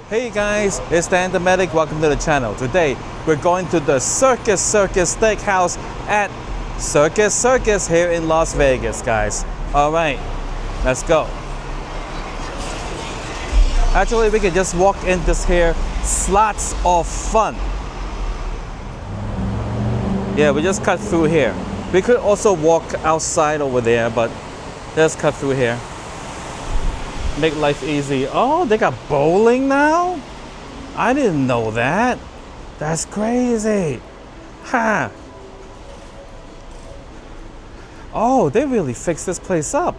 Hey guys, it's Dan the Medic. Welcome to the channel. Today we're going to the Circus Circus Steakhouse at Circus Circus here in Las Vegas, guys. All right, let's go. Actually, we can just walk in this here. Slots of fun. Yeah, we just cut through here. We could also walk outside over there, but let's cut through here. Make life easy. Oh, they got bowling now? I didn't know that. That's crazy. Ha. Oh, they really fixed this place up.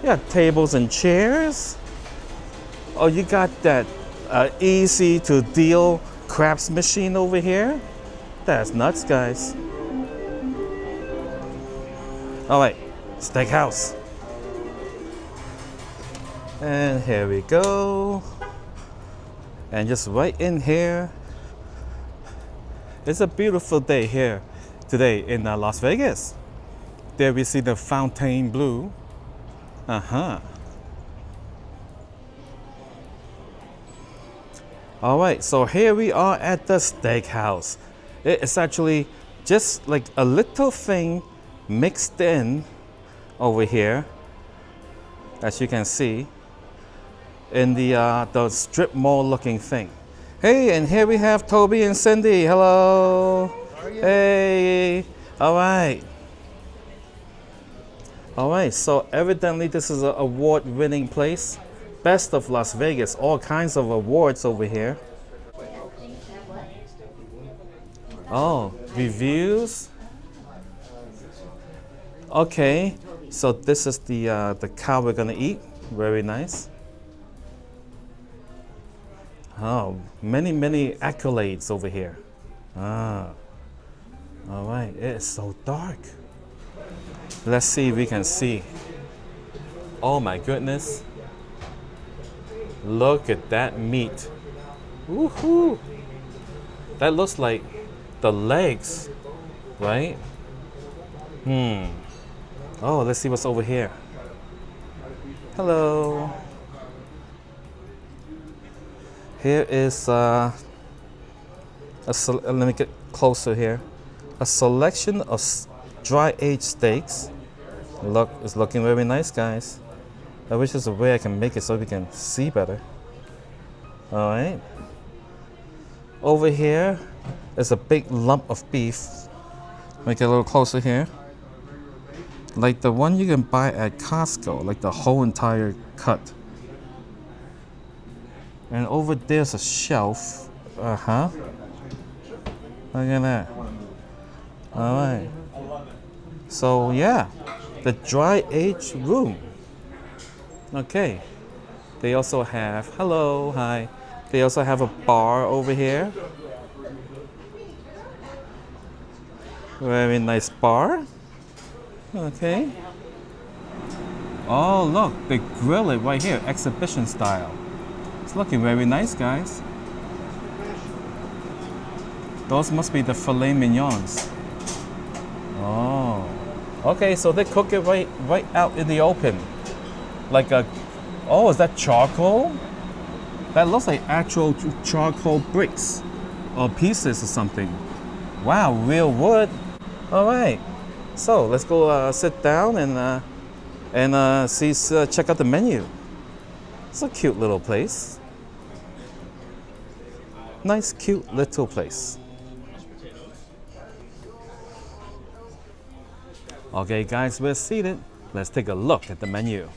You got tables and chairs. Oh, you got that easy to deal craps machine over here. That's nuts, guys. All right, steakhouse. And here we go. And just right in here, it's a beautiful day here today in Las Vegas. There we see the Fontainebleau. All right, so here we are at the steakhouse. It's actually just like a little thing mixed in over here, as you can see, in the strip mall looking thing. Hey, and here we have Toby and Cindy. Hello. How are you? Hey. All right. All right, so evidently this is an award-winning place. Best of Las Vegas, all kinds of awards over here. Oh, reviews. Okay, so this is the cow we're gonna eat. Very nice. Oh, many accolades over here. All right, it is so dark. Let's see if we can see. Oh my goodness. Look at that meat. Woohoo! That looks like the legs, right? Oh, let's see what's over here. Hello. Here is let me get closer here. A selection of dry-aged steaks. Look, it's looking very nice, guys. I wish there's a way I can make it so we can see better. All right. Over here is a big lump of beef. Make it a little closer here. Like the one you can buy at Costco, like the whole entire cut. And over there's a shelf. Look at that. All right. So yeah, the dry aged room. Okay. They also have, hello, hi. They also have a bar over here. Very nice bar. Okay. Oh, look, they grill it right here, exhibition style. It's looking very nice, guys. Those must be the filet mignons. Oh. Okay, so they cook it right out in the open. Like a, oh, is that charcoal? That looks like actual charcoal bricks or pieces or something. Wow, real wood. All right, so let's go sit down and check out the menu. It's a cute little place. Nice, cute little place. Okay, guys, we're seated. Let's take a look at the menu.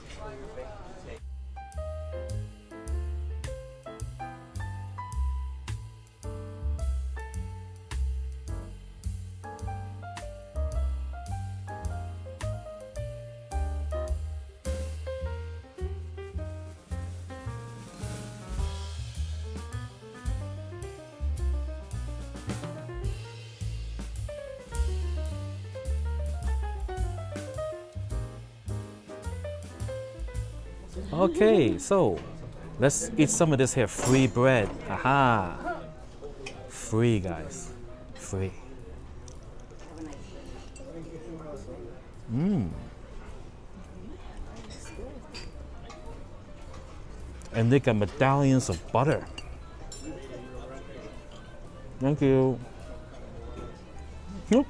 Okay, so let's eat some of this here free bread. Aha! Free, guys. Free. And they got medallions of butter. Thank you. Oh,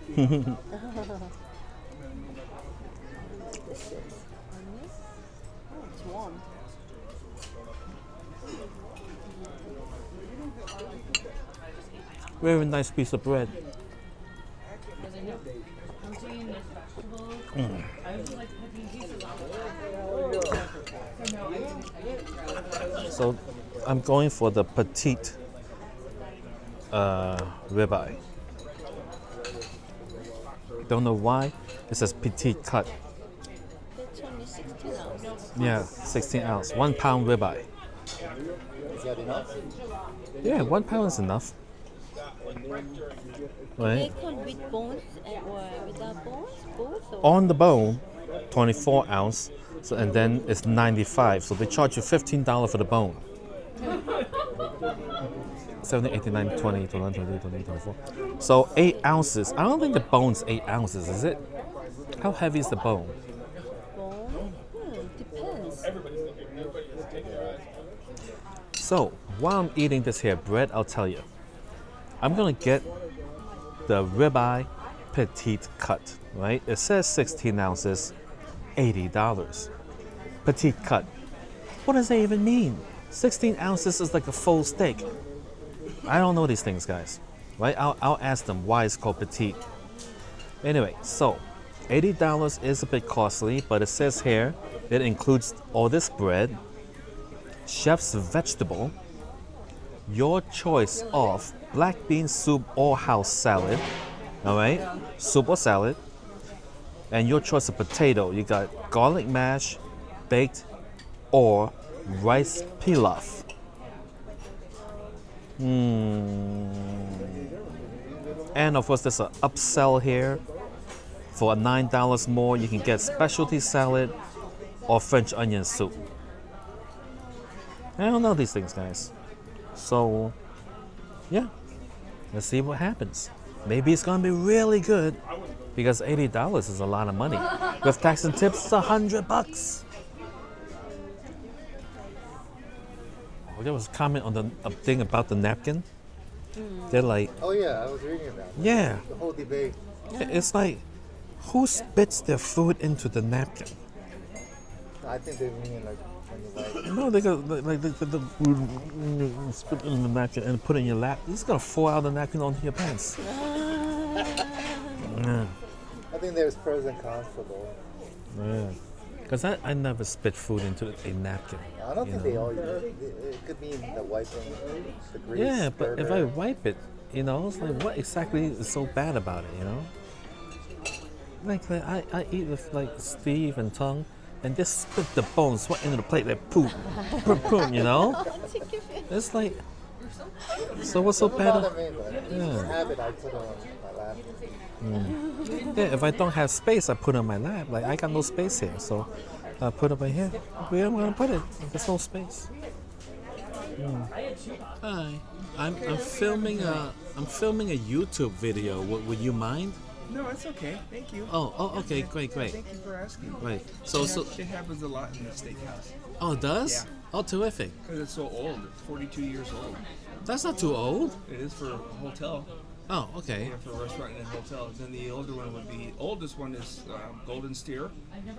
it's warm. Very nice piece of bread. So I'm going for the petite ribeye. Don't know why. It says petite cut. It's only 16 ounces. Yeah, 16 ounce, 1 pound ribeye. Is that enough? Yeah, 1 pound is enough. They Right? come with bones or without bones? Both or? On the bone, 24 ounce, so, and then it's 95. So they charge you $15 for the bone. 70, 89, 20, 21, 22, 23, 24. So 8 ounces. I don't think the bone's 8 ounces, is it? How heavy is the bone? Bone? Depends. So while I'm eating this here bread, I'll tell you. I'm gonna get the ribeye petite cut, right? It says 16 ounces, $80. Petite cut. What does that even mean? 16 ounces is like a full steak. I don't know these things, guys. Right? I'll ask them why it's called petite. Anyway, so $80 is a bit costly, but it says here it includes all this bread, chef's vegetable, your choice of black bean soup or house salad, all right? Soup or salad, and your choice of potato. You got garlic mash, baked, or rice pilaf. And of course, there's an upsell here. For $9 more, you can get specialty salad or French onion soup. I don't know these things, guys. So, yeah, let's see what happens. Maybe it's gonna be really good because $80 is a lot of money. With tax and tips, it's $100. Oh, there was a comment on the thing about the napkin. They're like, Oh yeah, I was reading about it. yeah, The whole debate. it's like, who spits their food into the napkin? I think they mean like when you like. No, they go like the food spit in the napkin and put it in your lap. It's gonna fall out of the napkin onto your pants. Yeah, I think there's pros and cons for both. yeah. Because I never spit food into a napkin. I don't you think know? they all use it. It could be in the wiping, the grease. Yeah, but if I burger. wipe it, you know, it's like, what exactly is so bad about it, you know? Like I eat with like Steve and Tongue, and just spit the bones right into the plate, like poop, poop, poop, you know? It's like, so what's so Doesn't bad? bother me, but Yeah. have it, I put it on my lap. Yeah, if I don't have space, I put it on my lap. Like I got no space here, so I put it right here. Where am I gonna put it? There's no space. Hi, I'm filming a YouTube video. Would you mind? No, it's okay. Thank you. Oh, okay, great. Thank you for asking. Right. So, It happens a lot in the steakhouse oh, it does? Yeah. Oh, terrific. because it's so old. It's 42 years old. That's not too old. It is for a hotel. Oh, okay. Yeah, for a restaurant and a hotel. Then the older one would be. Oldest one is Golden Steer,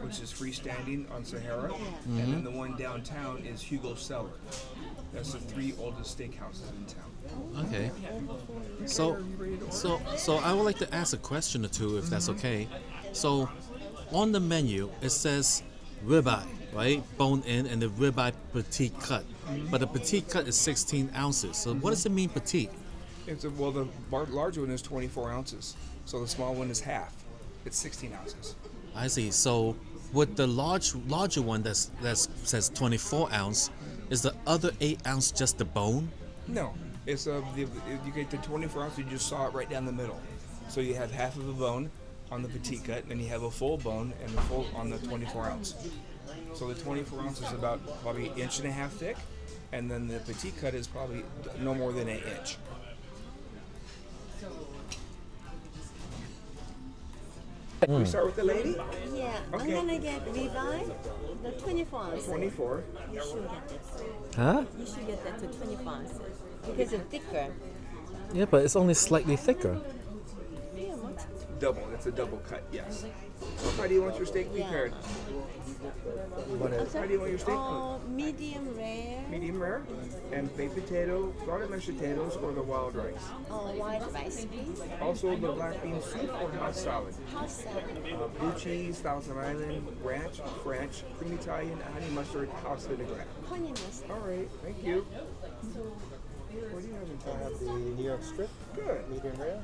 which is freestanding on Sahara, and then the one downtown is Hugo Cellar. That's the 3 oldest steakhouses in town. Okay. So I would like to ask a question or two, if that's okay. So, on the menu it says ribeye, right? Bone in, and the ribeye petite cut. But the petite cut is 16 ounces. So what does it mean petite? Well, the large one is 24 ounces, so the small one is half. It's 16 ounces. I see. So with the larger one that says 24 ounce, is the other 8 ounce just the bone? No, it's you get the 24 ounce. You just saw it right down the middle. So you have half of a bone on the petite cut, and you have a full bone and a full on the 24 ounce. So the 24 ounce is about probably 1.5 inches thick, and then the petite cut is probably no more than 1 inch. We start with the lady. Yeah, Okay. I'm gonna get ribeye, the 24 ounces. 24. You should get this. Huh? You should get that to 24 ounces because it's thicker. Yeah, but it's only slightly thicker. Yeah, much. Double. It's a double cut. Yes. How do you want your steak Yeah. prepared? You want to How do you want your steak cooked? Medium rare. Medium rare, and baked potato, garlic mashed potatoes, or the wild rice. White rice, please. Also, the black bean soup or hot salad. Hot salad. Blue cheese, Thousand Island, ranch, French, cream Italian, honey mustard, house vinaigrette. Honey mustard. All right, thank you. What do you have in I have town? the New York strip, Good. medium rare,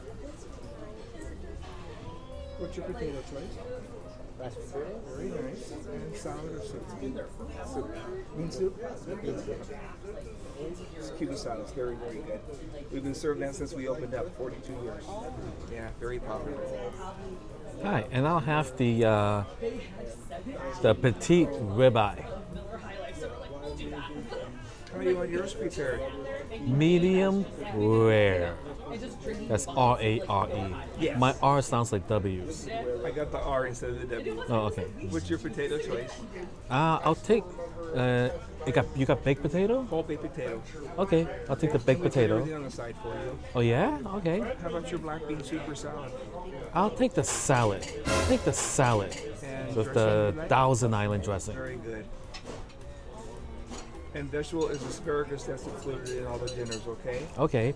What's your potato choice? mashed potatoes, Very nice. And salad or soup? Soup. Bean soup? bean soup. It's Cuban style. It's very, very good. We've been serving that since we opened up 42 years. Yeah, very popular. Hi, and I'll have the petite ribeye, How do you want yours prepared? medium rare. That's R-A-R-E. Yes. My R sounds like W's. I got the R instead of the W. Oh, okay. What's your potato choice? I'll take. You got baked potato? Whole baked potato. Okay, I'll take the baked With potato. everything on the side for you. Oh yeah? Okay. How about your black bean soup or salad? I'll take the salad. Take the salad And with dressing the you like? Thousand Island dressing. Very good. And vegetable is asparagus that's included in all the dinners, okay? Okay.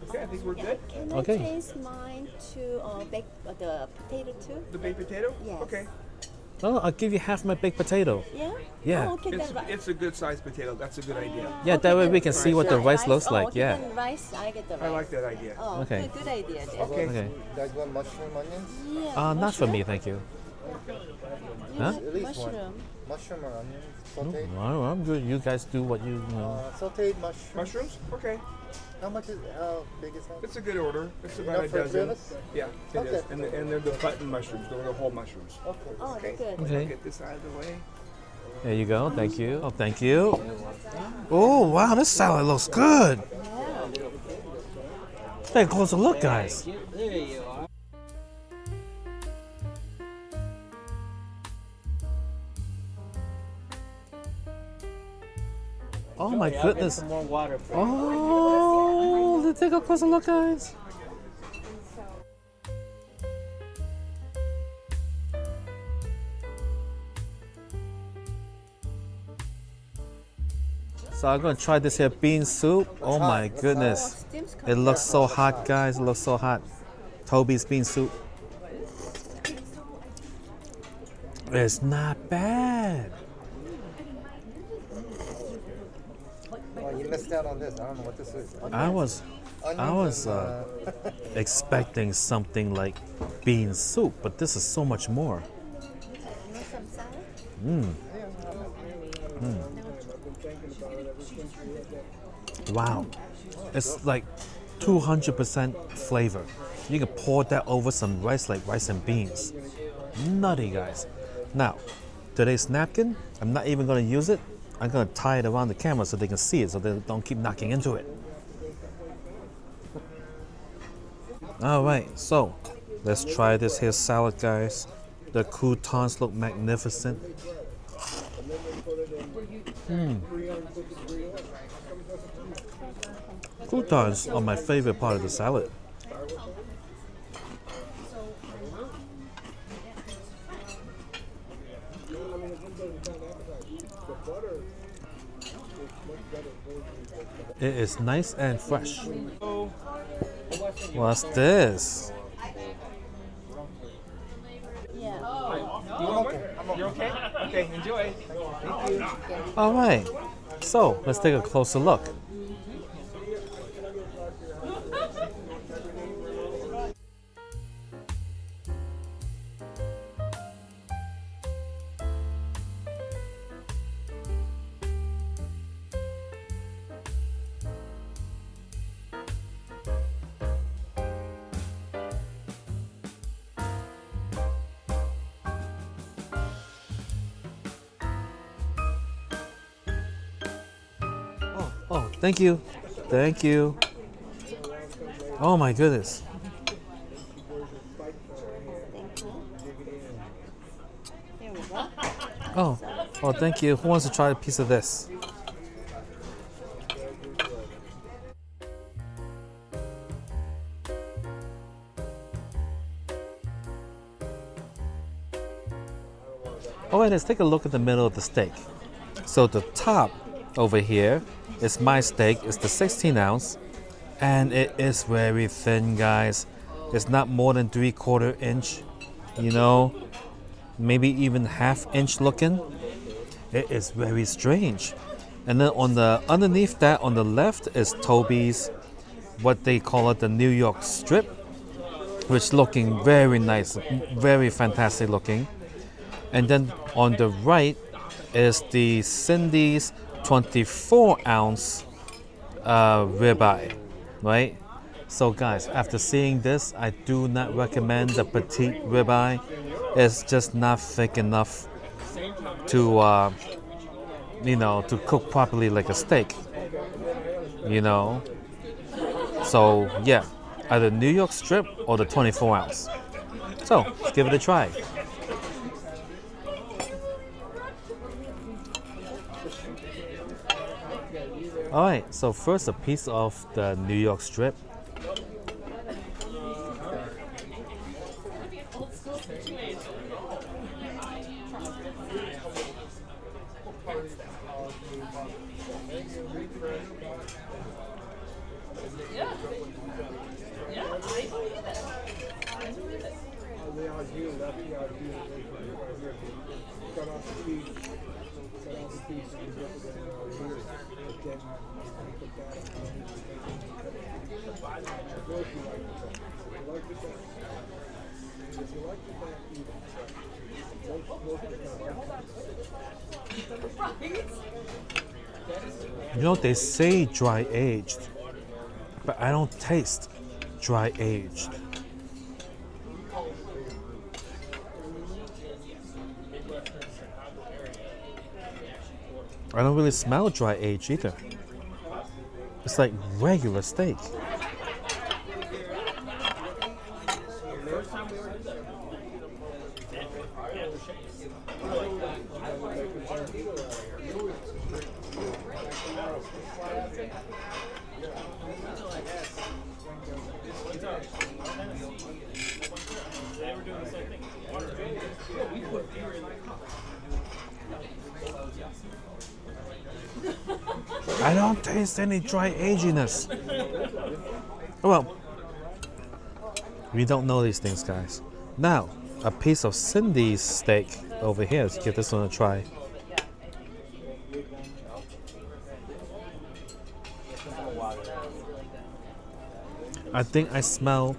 Okay, I think we're good. Can Okay. I taste mine to bake the potato too? The baked potato? Yes. Okay. Oh, I'll give you half my baked potato. Yeah? Yeah. Oh, okay, It's, then ri- it's a good sized potato. That's a good idea. Yeah, that way we can see what the rice looks oh, like. okay, Yeah. Then rice, I get the rice. I like that idea. Oh, Okay. good idea then. Okay. Okay. You guys want mushroom onions? Yeah, Not for mushroom? me, thank you. You Huh? like At least one. mushroom. Mushroom or onions? Sauteed? No, I'm good. You guys do what you know. Sauteed mushroom. Mushrooms? Okay. How much is, how big is that? It's a good order. It's about Enough a for three dozen. of us? Yeah, it Okay. is. And they're the button mushrooms. They're the whole mushrooms. Okay. Oh, Okay. good. Okay. Get this out of the way. There you go. Thank you. Oh, thank you. Oh, wow, this salad looks good. Take a closer look, guys. Oh my goodness. More water. Oh, take a closer look, guys. So I'm gonna try this here bean soup. Oh my goodness. Steam's It looks so hot, guys. It looks so hot. Toby's bean soup. It's not bad. Oh, you missed out on this. I don't know what this is. I was Onions expecting something like bean soup, but this is so much more. You want some salad? Wow. It's like 200% flavor. You can pour that over some rice like rice and beans. Nutty, guys. Now, today's napkin, I'm not even going to use it. I'm going to tie it around the camera so they can see it so they don't keep knocking into it. All right, so let's try this here salad, guys. The croutons look magnificent. Croutons are my favorite part of the salad. It is nice and fresh. What's this? Yeah. You want one? You're okay? Okay, enjoy. Thank you. All right, so let's take a closer look. Oh, thank you. Thank you. Oh my goodness. Thank you. Oh, oh, thank you. Who wants to try a piece of this? All right, let's take a look at the middle of the steak. So the top over here is my steak. It's the 16 ounce, and it is very thin, guys. It's not more than 3/4 inch, you know, maybe even half-inch looking. It is very strange. And then on the underneath that, on the left, is Toby's, what they call it, the New York strip, which looking very nice, very fantastic looking. And then on the right is the Cindy's 24 ounce ribeye, right? So guys, after seeing this, I do not recommend the petite ribeye. It's just not thick enough to, you know, to cook properly like a steak, you know? So yeah, either New York strip or the 24 ounce. So let's give it a try. All right, so first a piece of the New York strip. You know, they say dry aged, but I don't taste dry aged. I don't really smell dry aged either. It's like regular steak. I don't taste any dry aginess. Well, we don't know these things, guys. Now, a piece of Cindy's steak over here. Let's give this one a try. I think I smell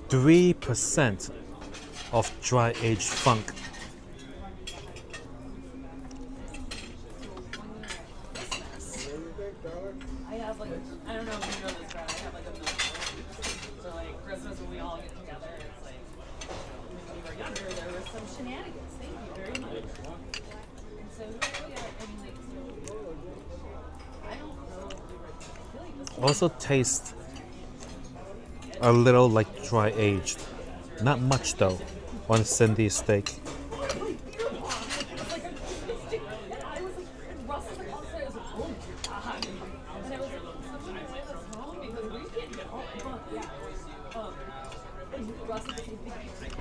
3% of dry aged funk. I have like, I don't know if you know this, but I have like a milk tea. So like Christmas when we all get together, it's like, when we were younger, there was some shenanigans. Thank you very much. And so, yeah, I mean like, I don't know. I feel like this Also tastes a little like dry aged. Not much though on Cindy's steak.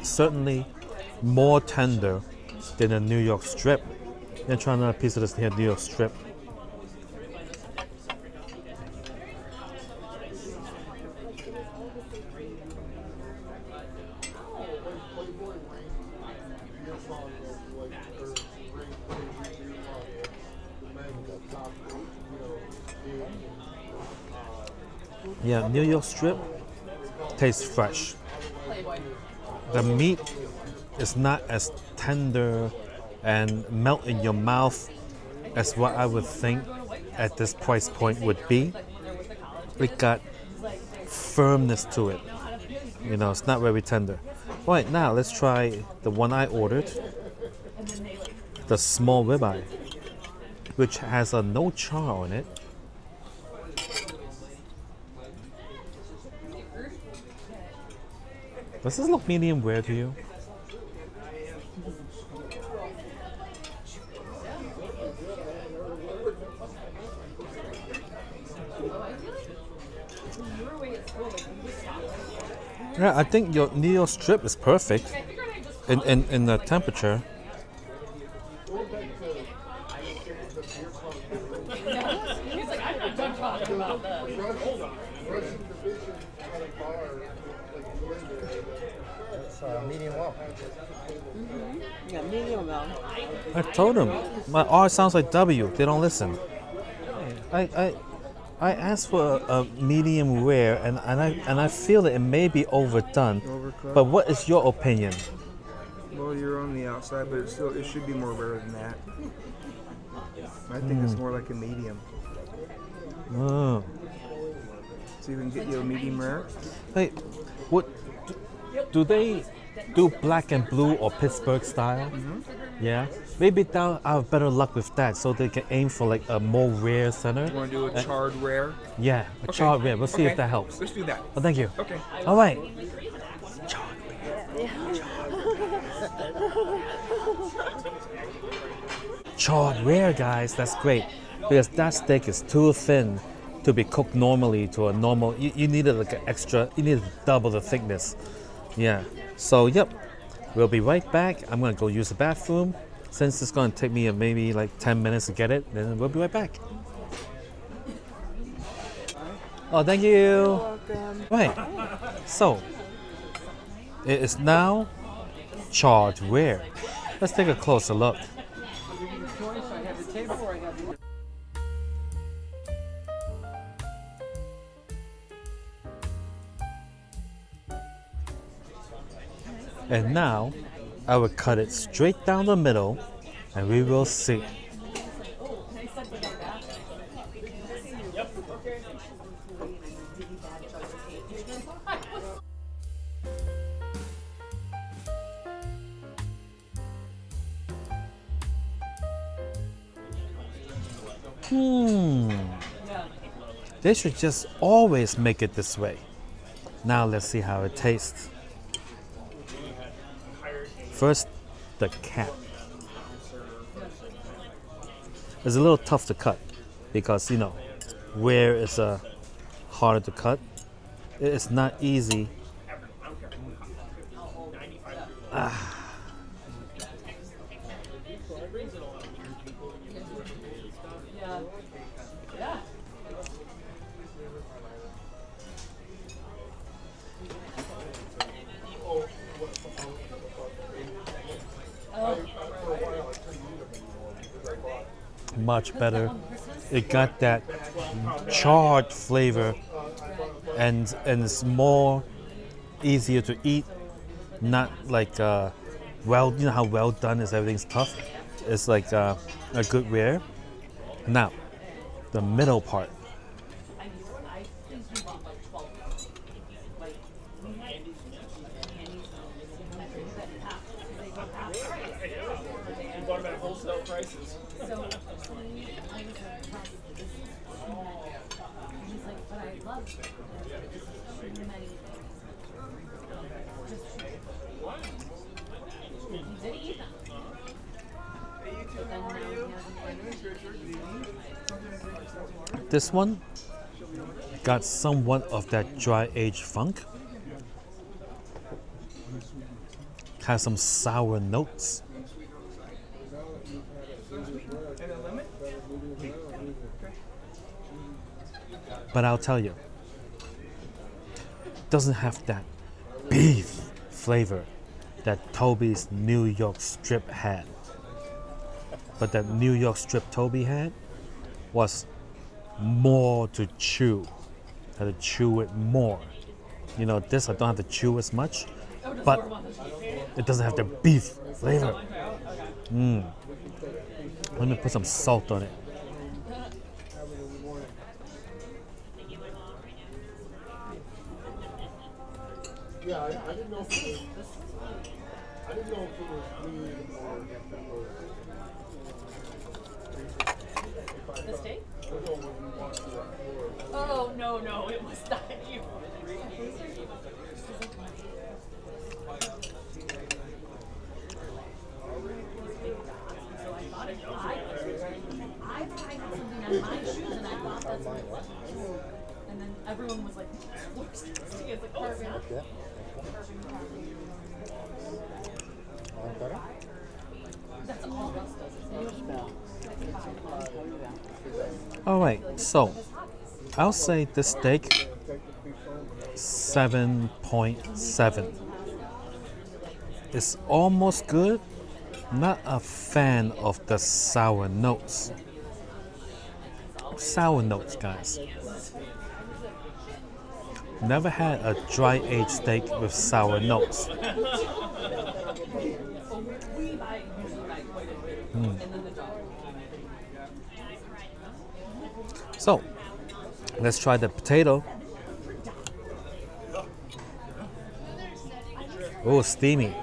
Certainly more tender than a New York strip. And try another piece of this here, New York strip. Yeah, New York strip tastes fresh. The meat is not as tender and melt in your mouth as what I would think at this price point would be. It got firmness to it. You know, it's not very tender. All right, now let's try the one I ordered, the small ribeye, which has a no char on it. Does this look medium rare to you? Yeah, I think your New York strip is perfect in the temperature. He's like, I'm not done talking about this. Russian division at a bar, like you went there. It's medium well. Yeah, medium well. I told them my R sounds like W. They don't listen. I asked for a medium rare, and I feel that it may be overdone. Overcooked. But what is your opinion? Well, you're on the outside, but it should be more rare than that. I think it's more like a medium. Oh. So you can get you a medium rare. Hey, what do they do? Black and blue or Pittsburgh style? Yeah, maybe they'll have better luck with that, so they can aim for like a more rare center. You want to do a charred rare? Yeah, a charred rare. We'll see if that helps. Let's do that. Oh, thank you. Okay. All right. Charred rare, guys. That's great because that steak is too thin to be cooked normally to a normal. You needed like an extra. You needed double the thickness. Yeah. So yep, we'll be right back. I'm gonna go use the bathroom. Since it's gonna take me maybe like 10 minutes to get it, then we'll be right back. Oh, thank you. Right. So it is now charred rare. Let's take a closer look. And now I will cut it straight down the middle and we will see. They should just always make it this way. Now let's see how it tastes. First, the cap. It's a little tough to cut because, you know, where is harder to cut. It's not easy. Much better. It got that charred flavor, and it's more easier to eat. Not like well, you know how well done is, everything's tough. It's like a good rare. Now, the middle part. This one got somewhat of that dry aged funk. Has some sour notes. But I'll tell you, doesn't have that beef flavor that Toby's New York strip had. But that New York strip Toby had was more to chew. Had to chew it more. You know, this I don't have to chew as much, but it doesn't have the beef flavor. Let me put some salt on it. Yeah, I didn't know if it was. I didn't know if it was meat or if it was. The steak? Oh, no, it was not you. I had something on my shoes and I thought that's what it was. And then everyone was like, "Where's Christy?" It's like carving. Yeah. Better? That's all Gus does. Alright, so I'll say this steak 7.7. It's almost good. Not a fan of the sour notes. Sour notes, guys. Never had a dry aged steak with sour notes. So, let's try the potato. Oh, steamy.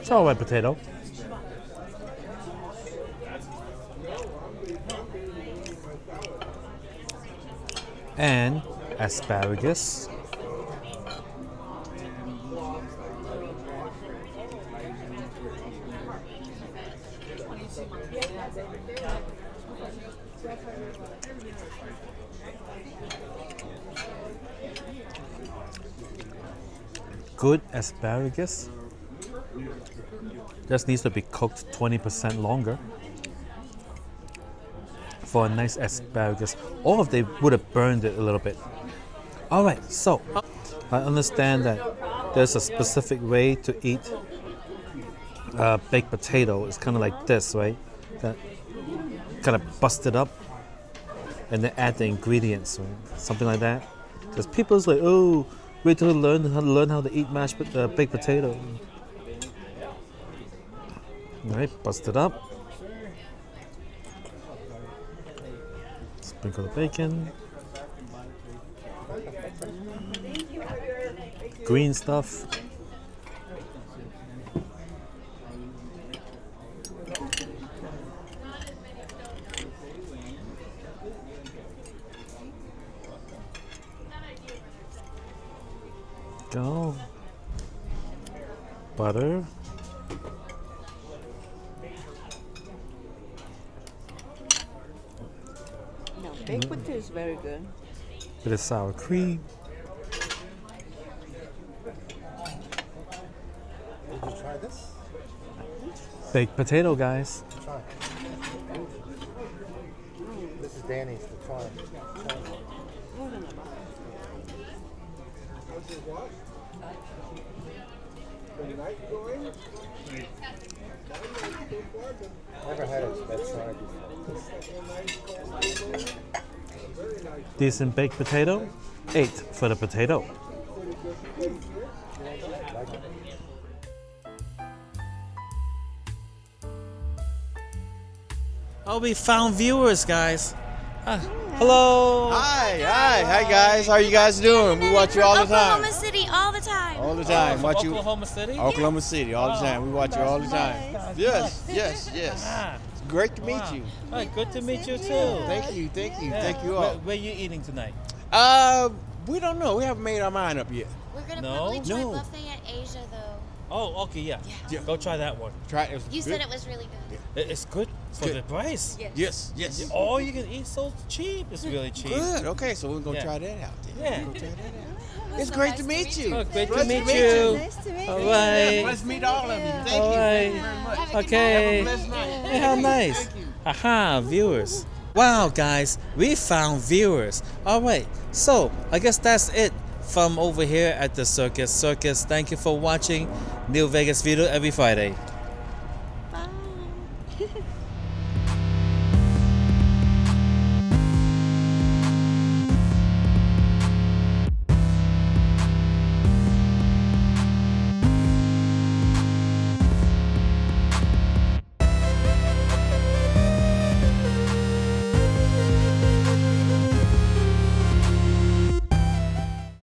It's all right, potato. And asparagus. Good asparagus. Just needs to be cooked 20% longer for a nice asparagus, or if they would have burned it a little bit. All right, so I understand that there's a specific way to eat baked potato. It's kind of like this, right? That kind of bust it up and then add the ingredients, right? Something like that. Because people's like, oh, wait till learn how to eat baked potato. All right, bust it up. Sprinkle the bacon. Green stuff. Go. Butter. No, baked potato is very good. Bit of sour cream. Did you try this? Baked potato, guys. Try. This is Danny's. Try. Never had a try before. Decent baked potato. 8 for the potato. Oh, we found viewers, guys. Hello. Hi guys. How are you guys doing? We watch you all the time. Oklahoma City, all the time. All the time. From Watch you. Oklahoma City? Oklahoma City, all the time. We watch you all the time. Yes. Ah, It's great to meet wow. you. Hey, good to meet you too. Thank you. Yeah. Thank you all. Where you eating tonight? We don't know. We haven't made our mind up yet. We're gonna No? probably try No. buffet at Asia though. Oh, okay, yeah. Yeah. Go try that one. Try it. You said it was really good. It's good for Good. the price. Yes. All you can eat so cheap. It's really cheap. Good. Okay, so we're gonna Yeah. try that out. Then. Yeah. We're gonna try that out. It's great to meet you. Oh, great to Nice meet to you. Nice to meet All you. right. Let's meet all of you. Thank All you. right. Thank you very much. Have a good Okay. Blessed night. Hey, how nice. Aha, viewers. Wow, guys, we found viewers. All right, so I guess that's it from over here at the Circus Circus. Thank you for watching New Vegas video every Friday.